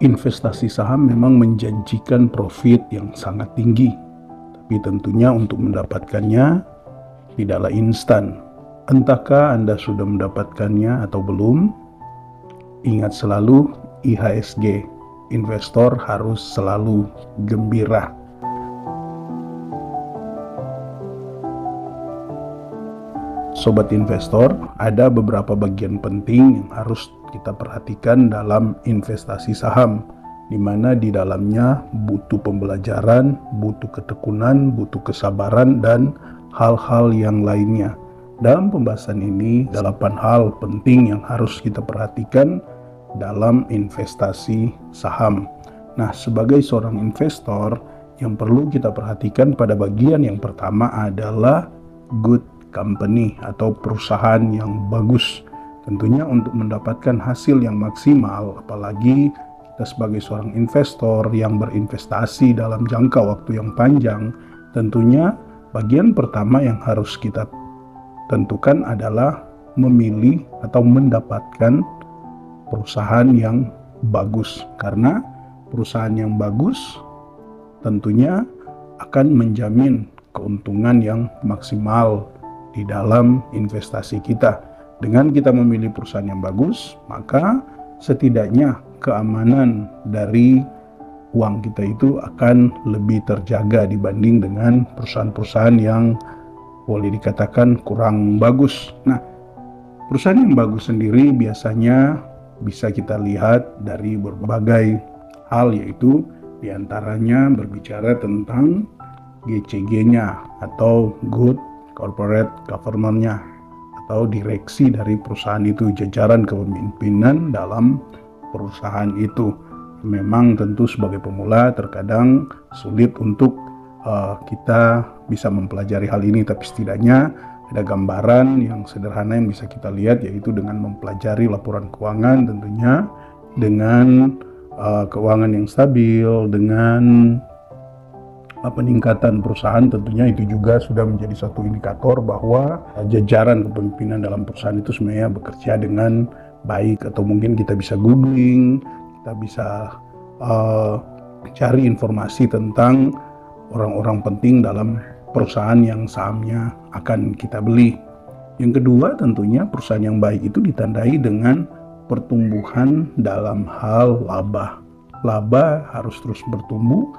Investasi saham memang menjanjikan profit yang sangat tinggi, tapi tentunya untuk mendapatkannya tidaklah instan. Entahkah Anda sudah mendapatkannya atau belum? Ingat selalu IHSG, investor harus selalu gembira. Sobat investor, ada beberapa bagian penting yang harus kita perhatikan dalam investasi saham, di mana di dalamnya butuh pembelajaran, butuh ketekunan, butuh kesabaran, dan hal-hal yang lainnya. Dalam pembahasan ini, 8 hal penting yang harus kita perhatikan dalam investasi saham. Nah, sebagai seorang investor, yang perlu kita perhatikan pada bagian yang pertama adalah good company atau perusahaan yang bagus. Tentunya untuk mendapatkan hasil yang maksimal, apalagi kita sebagai seorang investor yang berinvestasi dalam jangka waktu yang panjang, tentunya bagian pertama yang harus kita tentukan adalah memilih atau mendapatkan perusahaan yang bagus. Karena perusahaan yang bagus tentunya akan menjamin keuntungan yang maksimal di dalam investasi kita. Dengan kita memilih perusahaan yang bagus, maka setidaknya keamanan dari uang kita itu akan lebih terjaga dibanding dengan perusahaan-perusahaan yang boleh dikatakan kurang bagus. Nah, perusahaan yang bagus sendiri biasanya bisa kita lihat dari berbagai hal, yaitu diantaranya berbicara tentang GCG-nya atau Good Corporate Governance-nya, atau direksi dari perusahaan itu, jajaran kepemimpinan dalam perusahaan itu. Memang tentu sebagai pemula terkadang sulit untuk kita bisa mempelajari hal ini, tapi setidaknya ada gambaran yang sederhana yang bisa kita lihat, yaitu dengan mempelajari laporan keuangan, tentunya dengan keuangan yang stabil, dengan peningkatan perusahaan, tentunya itu juga sudah menjadi satu indikator bahwa jajaran kepemimpinan dalam perusahaan itu sebenarnya bekerja dengan baik. Atau mungkin kita bisa googling, kita bisa cari informasi tentang orang-orang penting dalam perusahaan yang sahamnya akan kita beli. Yang kedua, tentunya perusahaan yang baik itu ditandai dengan pertumbuhan dalam hal laba. Laba harus terus bertumbuh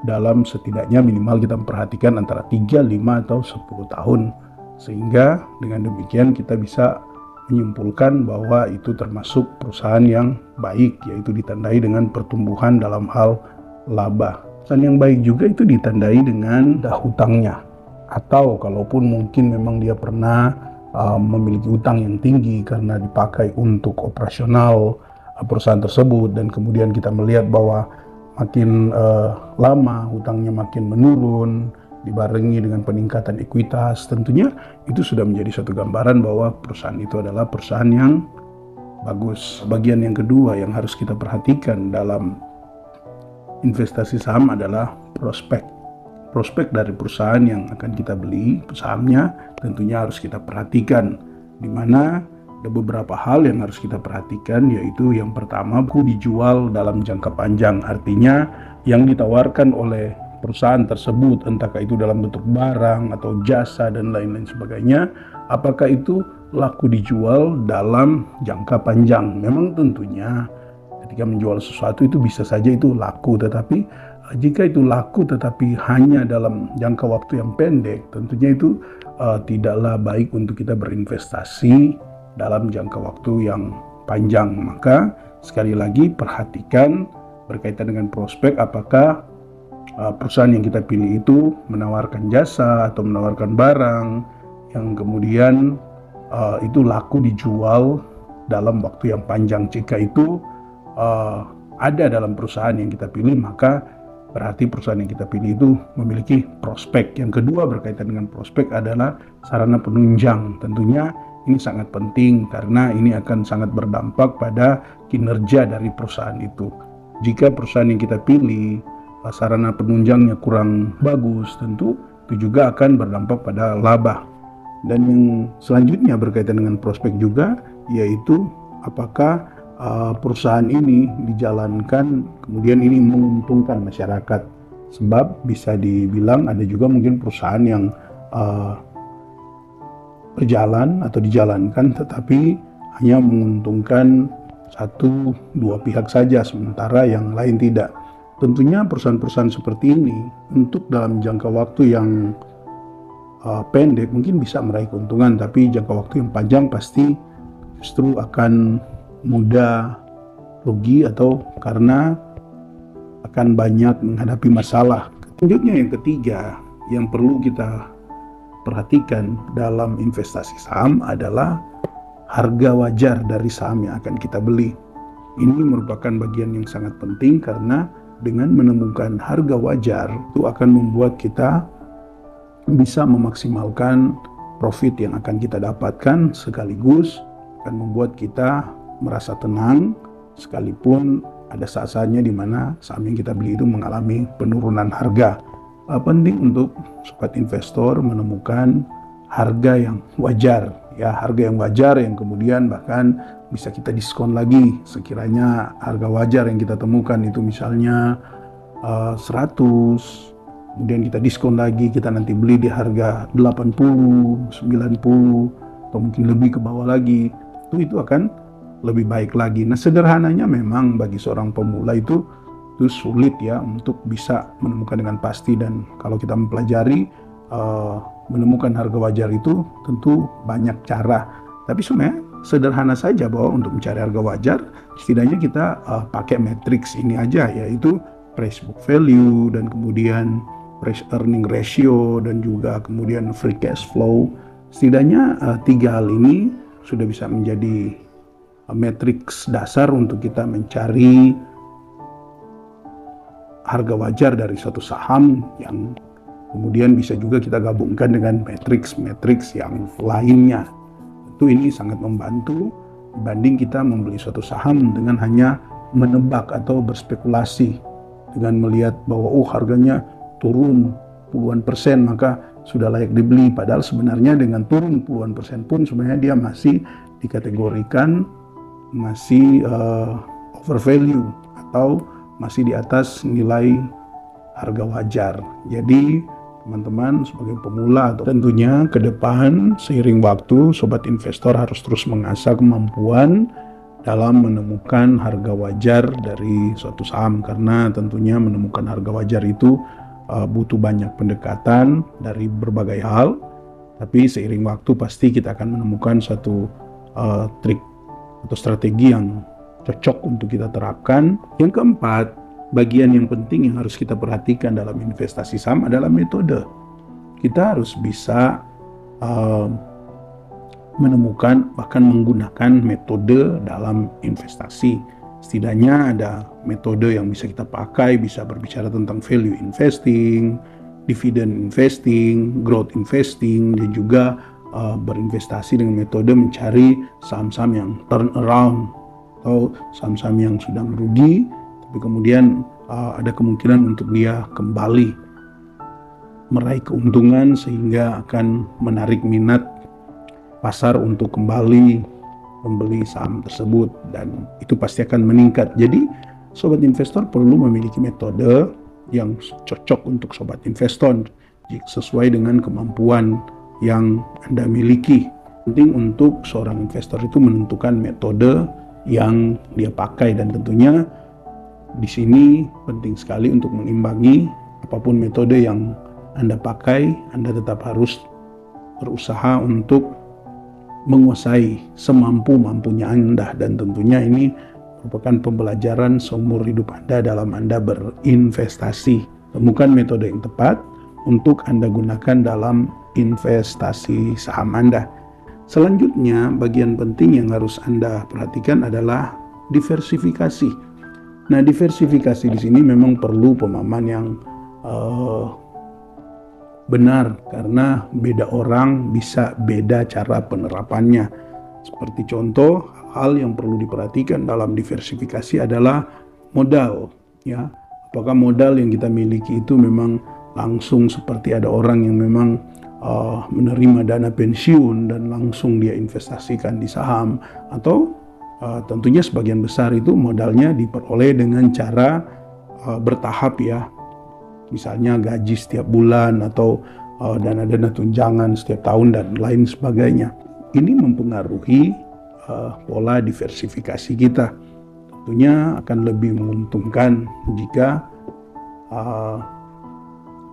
dalam setidaknya minimal kita memperhatikan antara 3, 5, atau 10 tahun. Sehingga dengan demikian kita bisa menyimpulkan bahwa itu termasuk perusahaan yang baik, yaitu ditandai dengan pertumbuhan dalam hal laba. Perusahaan yang baik juga itu ditandai dengan hutangnya. Atau kalaupun mungkin memang dia pernah memiliki hutang yang tinggi karena dipakai untuk operasional perusahaan tersebut, dan kemudian kita melihat bahwa makin lama hutangnya makin menurun dibarengi dengan peningkatan ekuitas, tentunya itu sudah menjadi satu gambaran bahwa perusahaan itu adalah perusahaan yang bagus. Bagian yang kedua yang harus kita perhatikan dalam investasi saham adalah prospek. Prospek dari perusahaan yang akan kita beli sahamnya tentunya harus kita perhatikan, di mana ada beberapa hal yang harus kita perhatikan, yaitu yang pertama, dijual dalam jangka panjang. Artinya yang ditawarkan oleh perusahaan tersebut, entahkah itu dalam bentuk barang atau jasa dan lain-lain sebagainya, apakah itu laku dijual dalam jangka panjang. Memang tentunya ketika menjual sesuatu itu bisa saja itu laku, tetapi jika itu laku tetapi hanya dalam jangka waktu yang pendek, tentunya itu tidaklah baik untuk kita berinvestasi dalam jangka waktu yang panjang. Maka sekali lagi perhatikan berkaitan dengan prospek, apakah perusahaan yang kita pilih itu menawarkan jasa atau menawarkan barang yang kemudian itu laku dijual dalam waktu yang panjang. Jika itu ada dalam perusahaan yang kita pilih, maka berarti perusahaan yang kita pilih itu memiliki prospek. Yang kedua berkaitan dengan prospek adalah sarana penunjang. Tentunya ini sangat penting karena ini akan sangat berdampak pada kinerja dari perusahaan itu. Jika perusahaan yang kita pilih sarana penunjangnya kurang bagus, tentu itu juga akan berdampak pada laba. Dan yang selanjutnya berkaitan dengan prospek juga, yaitu apakah perusahaan ini dijalankan kemudian ini menguntungkan masyarakat. Sebab bisa dibilang ada juga mungkin perusahaan yang berjalan atau dijalankan tetapi hanya menguntungkan satu dua pihak saja sementara yang lain tidak. Tentunya perusahaan-perusahaan seperti ini untuk dalam jangka waktu yang pendek mungkin bisa meraih keuntungan, tapi jangka waktu yang panjang pasti justru akan mudah rugi atau karena akan banyak menghadapi masalah. Selanjutnya yang ketiga yang perlu kita perhatikan dalam investasi saham adalah harga wajar dari saham yang akan kita beli. Ini merupakan bagian yang sangat penting karena dengan menemukan harga wajar itu akan membuat kita bisa memaksimalkan profit yang akan kita dapatkan, sekaligus akan membuat kita merasa tenang sekalipun ada saat-saatnya di mana saham yang kita beli itu mengalami penurunan harga. Penting untuk sobat investor menemukan harga yang wajar, ya, harga yang wajar yang kemudian bahkan bisa kita diskon lagi. Sekiranya harga wajar yang kita temukan itu misalnya 100, kemudian kita diskon lagi, kita nanti beli di harga 80, 90 atau mungkin lebih ke bawah lagi, itu akan lebih baik lagi. Nah, sederhananya memang bagi seorang pemula itu sulit ya untuk bisa menemukan dengan pasti, dan kalau kita mempelajari menemukan harga wajar itu tentu banyak cara. Tapi sebenarnya sederhana saja bahwa untuk mencari harga wajar setidaknya kita pakai matriks ini aja, yaitu price book value dan kemudian price earning ratio dan juga kemudian free cash flow. Setidaknya tiga hal ini sudah bisa menjadi matriks dasar untuk kita mencari harga wajar dari suatu saham, yang kemudian bisa juga kita gabungkan dengan matriks-matriks yang lainnya. Tentu ini sangat membantu dibanding kita membeli suatu saham dengan hanya menebak atau berspekulasi dengan melihat bahwa harganya turun puluhan persen maka sudah layak dibeli, padahal sebenarnya dengan turun puluhan persen pun sebenarnya dia masih dikategorikan masih over value atau masih di atas nilai harga wajar. Jadi teman-teman sebagai pemula atau tentunya ke depan seiring waktu sobat investor harus terus mengasah kemampuan dalam menemukan harga wajar dari suatu saham, karena tentunya menemukan harga wajar itu butuh banyak pendekatan dari berbagai hal, tapi seiring waktu pasti kita akan menemukan suatu trik atau strategi yang cocok untuk kita terapkan. Yang keempat, bagian yang penting yang harus kita perhatikan dalam investasi saham adalah metode. Kita harus bisa menemukan bahkan menggunakan metode dalam investasi. Setidaknya ada metode yang bisa kita pakai, bisa berbicara tentang value investing, dividend investing, growth investing, dan juga berinvestasi dengan metode mencari saham-saham yang turn around atau saham-saham yang sudah merugi tapi kemudian ada kemungkinan untuk dia kembali meraih keuntungan sehingga akan menarik minat pasar untuk kembali membeli saham tersebut, dan itu pasti akan meningkat. Jadi sobat investor perlu memiliki metode yang cocok untuk sobat investor sesuai dengan kemampuan yang Anda miliki. Penting untuk seorang investor itu menentukan metode yang dia pakai, dan tentunya di sini penting sekali untuk mengimbangi apapun metode yang Anda pakai, Anda tetap harus berusaha untuk menguasai semampu-mampunya Anda, dan tentunya ini merupakan pembelajaran seumur hidup Anda dalam Anda berinvestasi. Temukan metode yang tepat untuk Anda gunakan dalam investasi saham Anda. Selanjutnya, bagian penting yang harus Anda perhatikan adalah diversifikasi. Nah, diversifikasi di sini memang perlu pemahaman yang benar, karena beda orang bisa beda cara penerapannya. Seperti contoh, hal yang perlu diperhatikan dalam diversifikasi adalah modal, ya. Apakah modal yang kita miliki itu memang langsung seperti ada orang yang memang menerima dana pensiun dan langsung dia investasikan di saham, atau Tentunya sebagian besar itu modalnya diperoleh dengan cara bertahap ya, misalnya gaji setiap bulan atau dana-dana tunjangan setiap tahun dan lain sebagainya. Ini mempengaruhi pola diversifikasi kita. Tentunya akan lebih menguntungkan jika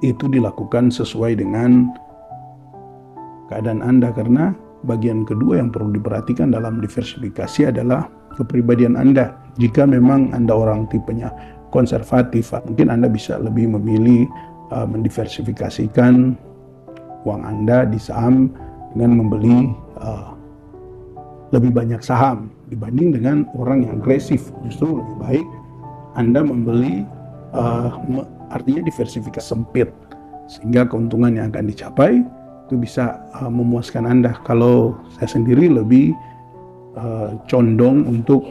itu dilakukan sesuai dengan keadaan Anda, karena bagian kedua yang perlu diperhatikan dalam diversifikasi adalah kepribadian Anda. Jika memang Anda orang tipenya konservatif, mungkin Anda bisa lebih memilih mendiversifikasikan uang Anda di saham dengan membeli lebih banyak saham dibanding dengan orang yang agresif. Justru lebih baik Anda membeli artinya diversifikasi sempit, sehingga keuntungan yang akan dicapai itu bisa memuaskan Anda. Kalau saya sendiri lebih condong untuk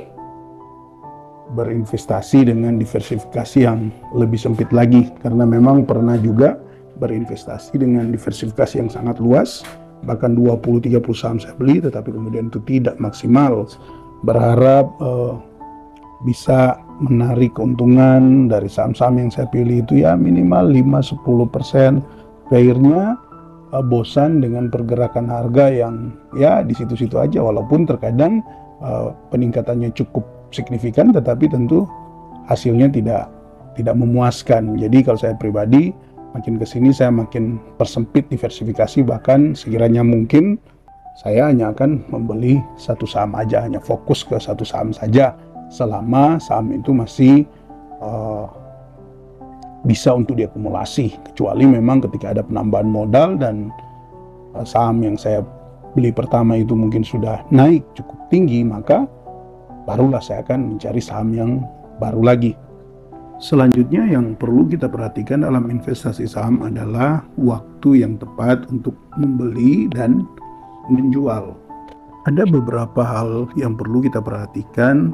berinvestasi dengan diversifikasi yang lebih sempit lagi, karena memang pernah juga berinvestasi dengan diversifikasi yang sangat luas, bahkan 20-30 saham saya beli, tetapi kemudian itu tidak maksimal. Berharap bisa menarik keuntungan dari saham-saham yang saya pilih itu ya minimal 5-10%. Akhirnya bosan dengan pergerakan harga yang ya di situ-situ aja, walaupun terkadang peningkatannya cukup signifikan, tetapi tentu hasilnya tidak memuaskan. Jadi kalau saya pribadi, makin kesini saya makin persempit diversifikasi, bahkan sekiranya mungkin saya hanya akan membeli satu saham aja, hanya fokus ke satu saham saja, selama saham itu masih bisa untuk diakumulasi. Kecuali memang ketika ada penambahan modal dan saham yang saya beli pertama itu mungkin sudah naik cukup tinggi, maka barulah saya akan mencari saham yang baru lagi. Selanjutnya yang perlu kita perhatikan dalam investasi saham adalah waktu yang tepat untuk membeli dan menjual. Ada beberapa hal yang perlu kita perhatikan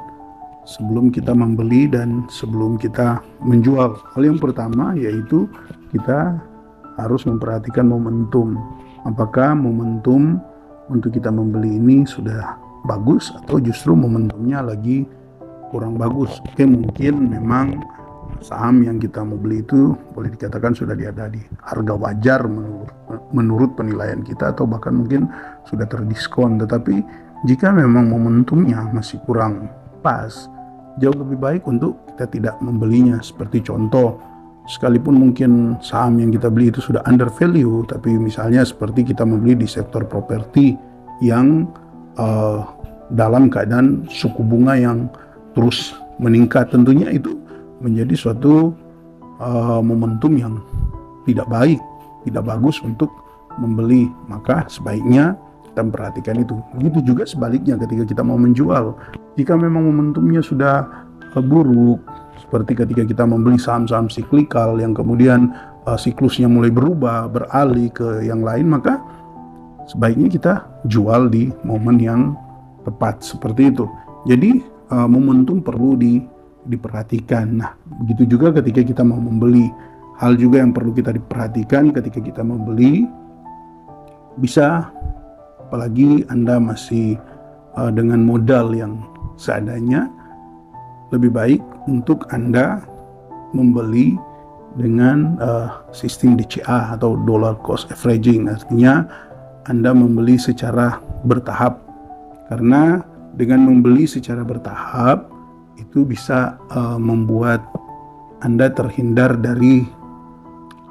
sebelum kita membeli dan sebelum kita menjual. Hal yang pertama yaitu kita harus memperhatikan momentum. Apakah momentum untuk kita membeli ini sudah bagus atau justru momentumnya lagi kurang bagus. Oke, mungkin memang saham yang kita mau beli itu boleh dikatakan sudah ada di harga wajar menurut penilaian kita, atau bahkan mungkin sudah terdiskon. Tetapi jika memang momentumnya masih kurang pas, jauh lebih baik untuk kita tidak membelinya. Seperti contoh, sekalipun mungkin saham yang kita beli itu sudah under value, tapi misalnya seperti kita membeli di sektor properti yang dalam keadaan suku bunga yang terus meningkat, tentunya itu menjadi suatu momentum yang tidak baik, tidak bagus untuk membeli. Maka sebaiknya kita memperhatikan itu. Begitu juga sebaliknya ketika kita mau menjual. Jika memang momentumnya sudah buruk, seperti ketika kita membeli saham-saham siklikal yang kemudian siklusnya mulai berubah, beralih ke yang lain, maka sebaiknya kita jual di momen yang tepat, seperti itu. Jadi momentum perlu diperhatikan. Nah, begitu juga ketika kita mau membeli. Hal juga yang perlu kita diperhatikan ketika kita membeli, bisa apalagi Anda masih dengan modal yang seadanya, lebih baik untuk Anda membeli dengan sistem DCA atau dollar cost averaging. Artinya Anda membeli secara bertahap, karena dengan membeli secara bertahap itu bisa membuat Anda terhindar dari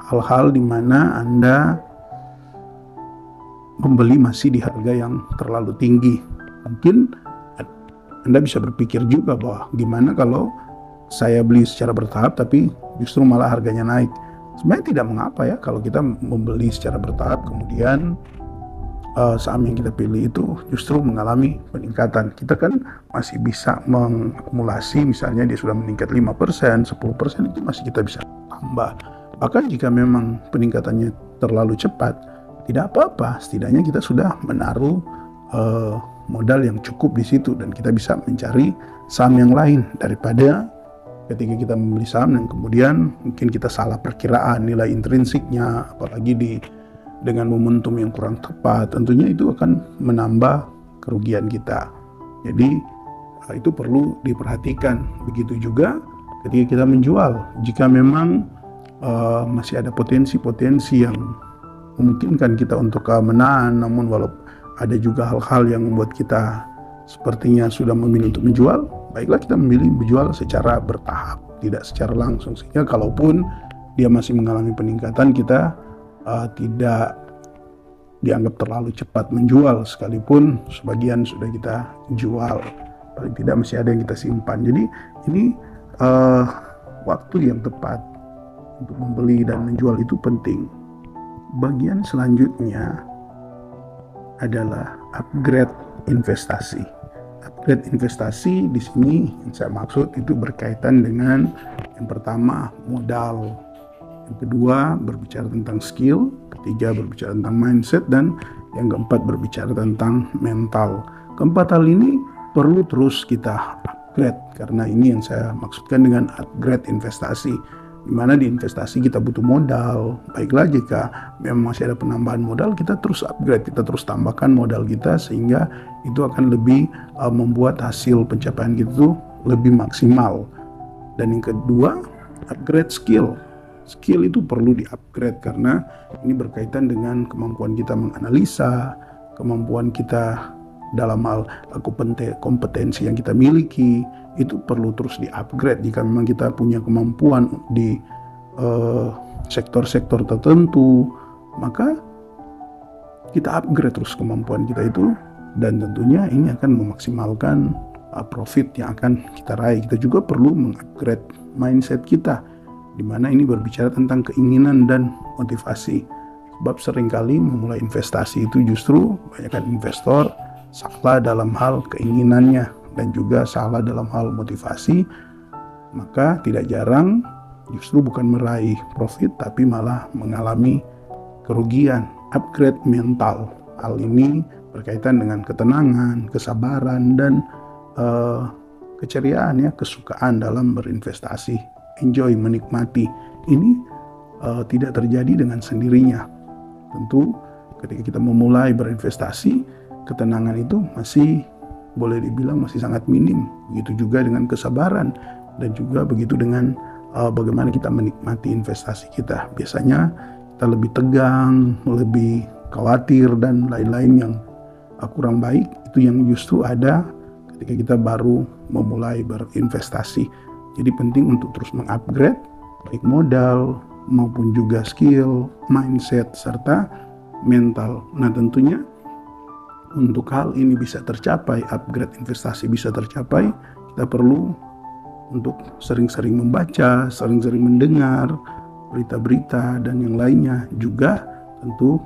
hal-hal di mana Anda membeli masih di harga yang terlalu tinggi. Mungkin Anda bisa berpikir juga bahwa gimana kalau saya beli secara bertahap tapi justru malah harganya naik. Sebenarnya tidak mengapa ya kalau kita membeli secara bertahap, kemudian saham yang kita pilih itu justru mengalami peningkatan. Kita kan masih bisa mengakumulasi, misalnya dia sudah meningkat 5%, 10%, itu masih kita bisa tambah. Bahkan jika memang peningkatannya terlalu cepat, tidak apa-apa, setidaknya kita sudah menaruh modal yang cukup di situ dan kita bisa mencari saham yang lain, daripada ketika kita membeli saham dan kemudian mungkin kita salah perkiraan nilai intrinsiknya, apalagi dengan momentum yang kurang tepat, tentunya itu akan menambah kerugian kita. Jadi itu perlu diperhatikan. Begitu juga ketika kita menjual, jika memang masih ada potensi-potensi yang memungkinkan kita untuk menahan, namun walaupun ada juga hal-hal yang membuat kita sepertinya sudah memilih untuk menjual, baiklah kita memilih menjual secara bertahap, tidak secara langsung, sehingga kalaupun dia masih mengalami peningkatan, kita tidak dianggap terlalu cepat menjual, sekalipun sebagian sudah kita jual, paling tidak masih ada yang kita simpan. Jadi ini waktu yang tepat untuk membeli dan menjual itu penting. Bagian selanjutnya adalah upgrade investasi. Upgrade investasi di sini yang saya maksud itu berkaitan dengan yang pertama modal, yang kedua berbicara tentang skill, ketiga berbicara tentang mindset, dan yang keempat berbicara tentang mental. Keempat hal ini perlu terus kita upgrade, karena ini yang saya maksudkan dengan upgrade investasi, di mana di investasi kita butuh modal. Baiklah jika memang masih ada penambahan modal, kita terus upgrade, kita terus tambahkan modal kita, sehingga itu akan lebih membuat hasil pencapaian kita itu lebih maksimal. Dan yang kedua, upgrade skill. Skill itu perlu di-upgrade karena ini berkaitan dengan kemampuan kita menganalisa, kemampuan kita dalam hal kompetensi yang kita miliki, itu perlu terus di-upgrade. Jika memang kita punya kemampuan di sektor-sektor tertentu, maka kita upgrade terus kemampuan kita itu, dan tentunya ini akan memaksimalkan profit yang akan kita raih. Kita juga perlu mengupgrade mindset kita, di mana ini berbicara tentang keinginan dan motivasi. Sebab seringkali memulai investasi itu justru banyakkan investor salah dalam hal keinginannya dan juga salah dalam hal motivasi, maka tidak jarang justru bukan meraih profit tapi malah mengalami kerugian. Upgrade mental, hal ini berkaitan dengan ketenangan, kesabaran, dan keceriaan, ya, kesukaan dalam berinvestasi. Enjoy, menikmati. Ini tidak terjadi dengan sendirinya. Tentu ketika kita memulai berinvestasi, ketenangan itu masih boleh dibilang masih sangat minim. Begitu juga dengan kesabaran, dan juga begitu dengan bagaimana kita menikmati investasi kita. Biasanya kita lebih tegang, lebih khawatir, dan lain-lain yang kurang baik itu yang justru ada ketika kita baru memulai berinvestasi. Jadi penting untuk terus mengupgrade baik modal maupun juga skill, mindset, serta mental. Nah tentunya untuk hal ini bisa tercapai, upgrade investasi bisa tercapai, kita perlu untuk sering-sering membaca, sering-sering mendengar berita-berita dan yang lainnya. Juga tentu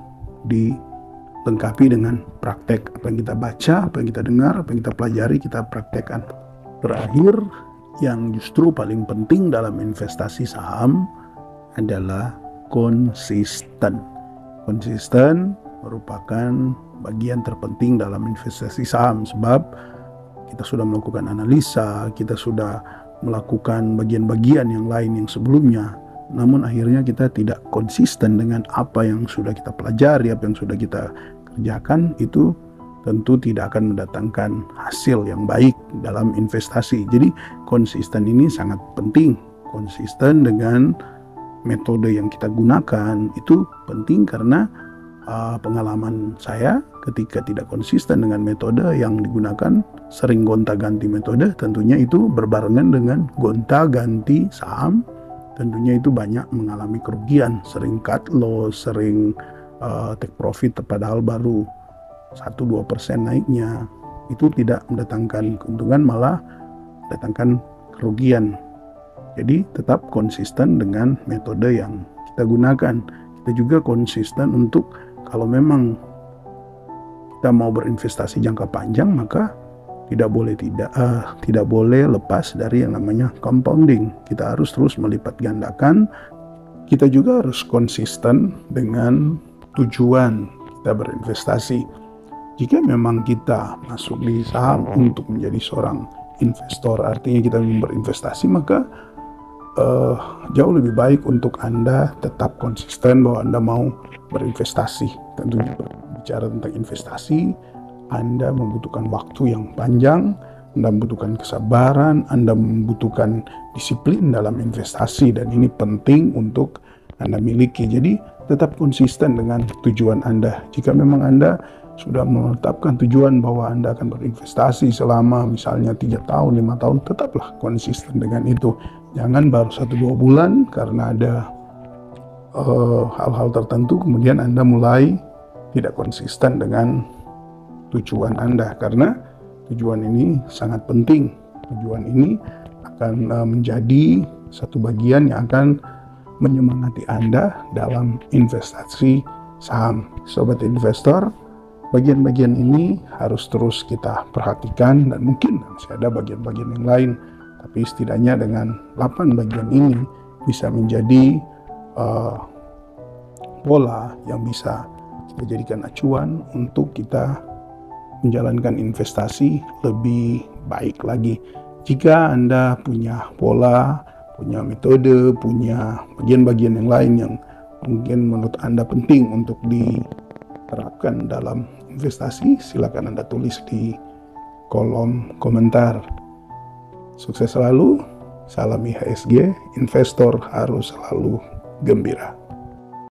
dilengkapi dengan praktek. Apa yang kita baca, apa yang kita dengar, apa yang kita pelajari, kita praktekkan. Terakhir, yang justru paling penting dalam investasi saham adalah konsisten. Konsisten merupakan bagian terpenting dalam investasi saham, sebab kita sudah melakukan analisa, kita sudah melakukan bagian-bagian yang lain yang sebelumnya, namun akhirnya kita tidak konsisten dengan apa yang sudah kita pelajari, apa yang sudah kita kerjakan, itu tentu tidak akan mendatangkan hasil yang baik dalam investasi. Jadi konsisten ini sangat penting. Konsisten dengan metode yang kita gunakan itu penting, karena pengalaman saya ketika tidak konsisten dengan metode yang digunakan, sering gonta-ganti metode, tentunya itu berbarengan dengan gonta-ganti saham, tentunya itu banyak mengalami kerugian, sering cut loss, sering take profit padahal baru 1-2% naiknya. Itu tidak mendatangkan keuntungan, malah mendatangkan kerugian. Jadi tetap konsisten dengan metode yang kita gunakan. Kita juga konsisten untuk kalau memang kita mau berinvestasi jangka panjang, maka tidak boleh lepas dari yang namanya compounding. Kita harus terus melipat gandakan. Kita juga harus konsisten dengan tujuan kita berinvestasi. Jika memang kita masuk di saham untuk menjadi seorang investor, artinya kita ingin berinvestasi, maka jauh lebih baik untuk Anda tetap konsisten bahwa Anda mau berinvestasi. Tentunya berbicara tentang investasi, Anda membutuhkan waktu yang panjang, Anda membutuhkan kesabaran, Anda membutuhkan disiplin dalam investasi, dan ini penting untuk Anda miliki. Jadi tetap konsisten dengan tujuan Anda. Jika memang Anda sudah menetapkan tujuan bahwa Anda akan berinvestasi selama misalnya 3 tahun, 5 tahun, tetaplah konsisten dengan itu. Jangan baru 1-2 bulan karena ada hal-hal tertentu kemudian Anda mulai tidak konsisten dengan tujuan Anda, karena tujuan ini sangat penting. Tujuan ini akan menjadi satu bagian yang akan menyemangati Anda dalam investasi saham. Sobat investor, bagian-bagian ini harus terus kita perhatikan, dan mungkin masih ada bagian-bagian yang lain, tapi setidaknya dengan 8 bagian ini bisa menjadi pola yang bisa kita jadikan acuan untuk kita menjalankan investasi lebih baik lagi. Jika Anda punya pola, punya metode, punya bagian-bagian yang lain yang mungkin menurut Anda penting untuk diterapkan dalam investasi, silakan Anda tulis di kolom komentar. Sukses selalu, salam IHSG, investor harus selalu gembira.